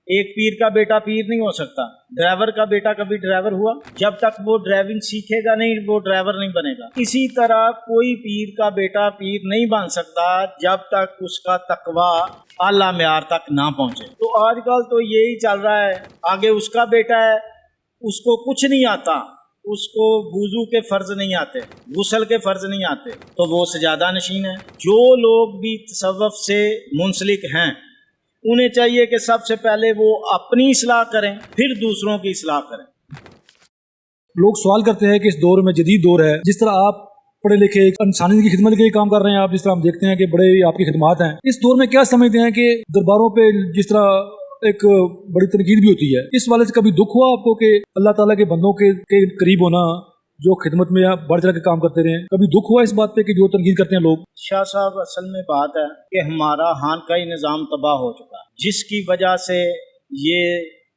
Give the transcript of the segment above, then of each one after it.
एक पीर का बेटा पीर नहीं हो सकता। ड्राइवर का बेटा कभी ड्राइवर हुआ? जब तक वो ड्राइविंग सीखेगा नहीं वो ड्राइवर नहीं बनेगा। इसी तरह कोई पीर का बेटा पीर नहीं बन सकता जब तक उसका तकवा आला म्यार तक ना पहुंचे। तो आजकल तो यही चल रहा है, आगे उसका बेटा है, उसको कुछ नहीं आता, उसको वुजू के फर्ज नहीं आते, गुस्ल के फर्ज नहीं आते, तो वो सजादा नशीन है। जो लोग भी तसव्वुफ से मुंसलिक हैं उन्हें चाहिए कि सबसे पहले वो अपनी इस्लाह करें, फिर दूसरों की इस्लाह करें। लोग सवाल करते हैं कि इस दौर में जदीद दौर है, जिस तरह आप पढ़े लिखे इंसानियत की खिदमत के लिए काम कर रहे हैं, आप जिस तरह हम देखते हैं कि बड़े आपकी खिदमात हैं, इस दौर में क्या समझते हैं कि दरबारों पे जिस तरह एक बड़ी तनकीद भी होती है, इस वाले से कभी दुख हुआ आपको कि अल्लाह ताला के बंदों के करीब होना, जो खिदमत में बढ़ चढ़ के काम करते रहे, कभी दुख हुआ इस बात पे कि जो तनकीद करते हैं लोग? शाह साहब, असल में बात है कि हमारा खानकाही निज़ाम तबाह हो चुका है, जिसकी वजह से ये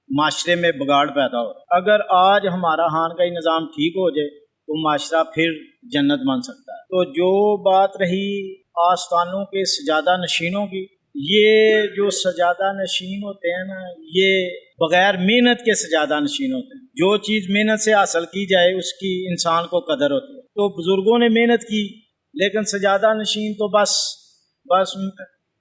माशरे में बिगाड़ पैदा हो। अगर आज हमारा खानकाही निज़ाम ठीक हो जाए तो माशरा फिर जन्नत बन सकता है। तो जो बात रही आस्थानों के सजादा नशीनों की, ये जो सजादा नशीन होते हैं ना, ये बगैर मेहनत के सजादा नशीन होते हैं। जो चीज़ मेहनत से हासिल की जाए उसकी इंसान को कदर होती है। तो बुजुर्गों ने मेहनत की, लेकिन सजादा नशीन तो बस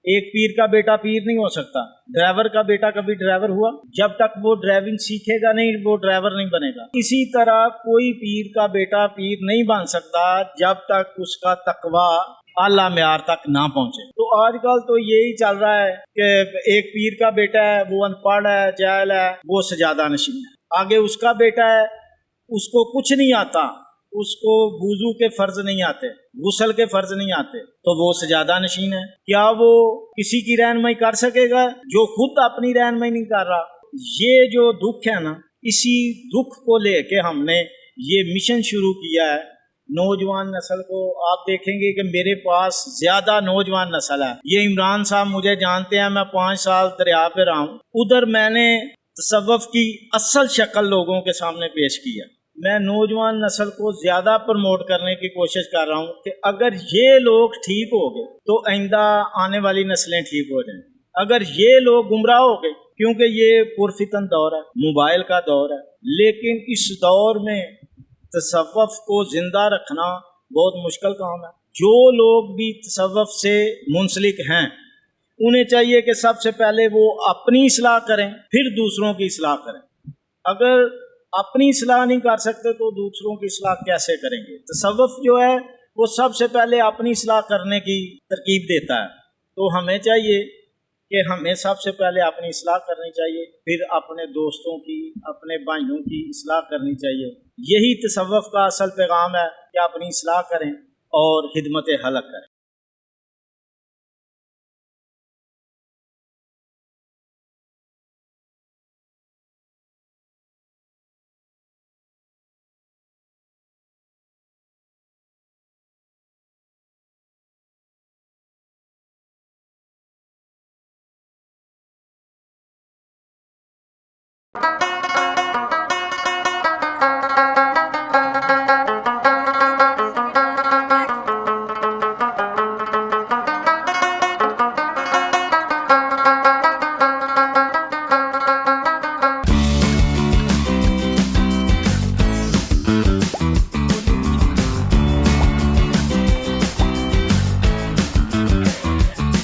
एक पीर का बेटा पीर नहीं हो सकता। ड्राइवर का बेटा कभी ड्राइवर हुआ? जब तक वो ड्राइविंग सीखेगा नहीं वो ड्राइवर नहीं बनेगा। इसी तरह कोई पीर का बेटा पीर नहीं बन सकता जब तक उसका तकवा आला म्यार तक ना पहुंचे। तो आजकल तो यही चल रहा है कि एक पीर का बेटा है, वो अनपढ़ है, जाहिल है, वो सजादा नशीन है। आगे उसका बेटा है, उसको कुछ नहीं आता, उसको वुजू के फर्ज नहीं आते, गुस्ल के फर्ज नहीं आते, तो वो सजादा नशीन है। क्या वो किसी की रहनुमाई कर सकेगा जो खुद अपनी रहनुमाई नहीं कर रहा? ये जो दुख है ना, इसी दुख को लेके हमने ये मिशन शुरू किया है। नौजवान नस्ल को आप देखेंगे कि मेरे पास ज्यादा नौजवान नस्ल है। ये इमरान साहब मुझे जानते हैं, मैं 5 साल दरिया पे रहा हूँ। उधर मैंने तसव्वुफ की असल शक्ल लोगों के सामने पेश किया। मैं नौजवान नस्ल को ज्यादा प्रमोट करने की कोशिश कर रहा हूँ कि अगर ये लोग ठीक हो गए तो आइंदा आने वाली नस्लें ठीक हो जाएंगी। अगर ये लोग गुमराह हो गए, क्योंकि ये पुरफितन दौर है, मोबाइल का दौर है, लेकिन इस दौर में तसव्वुफ को जिंदा रखना बहुत मुश्किल काम है। जो लोग भी तसव्वुफ से मुंसलिक हैं उन्हें चाहिए कि सबसे पहले वो अपनी इस्लाह करें, फिर दूसरों की इस्लाह करें। अगर अपनी इस्लाह नहीं कर सकते तो दूसरों की इस्लाह कैसे करेंगे? तसव्वुफ जो है वो सबसे पहले अपनी इस्लाह करने की तरकीब देता है। तो हमें चाहिए कि हमें सबसे पहले अपनी इस्लाह करनी चाहिए, फिर अपने दोस्तों की, अपने भाइयों की इस्लाह करनी चाहिए। यही तसव्वुफ का असल पैगाम है कि अपनी इस्लाह करें और खिदमत हलक करें।